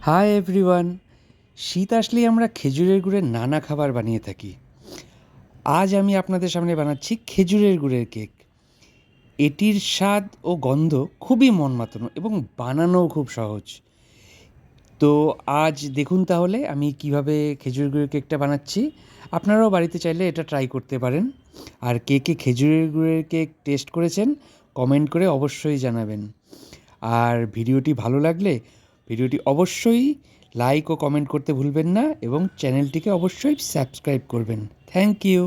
Hi everyone. শীত আসলেই আমরা খেজুরের গুড়ের নানা খাবার বানিয়ে থাকি। আজ আমি আপনাদের সামনে বানাচ্ছি খেজুরের গুড়ের কেক। এটির স্বাদ ও গন্ধ খুবই মন মাতানো এবং বানানোও খুব সহজ। তো আজ দেখুন তাহলে আমি কিভাবে খেজুরের গুড়ের কেকটা বানাচ্ছি। আপনারাও বাড়িতে চাইলে এটা ট্রাই করতে পারেন। আর কে কে খেজুরের গুড়ের কেক টেস্ট করেছেন কমেন্ট করে অবশ্যই জানাবেন। আর ভিডিওটি ভালো লাগলে ভিডিওটি অবশ্যই লাইক ও কমেন্ট করতে ভুলবেন না এবং চ্যানেলটিকে অবশ্যই সাবস্ক্রাইব করবেন। Thank you.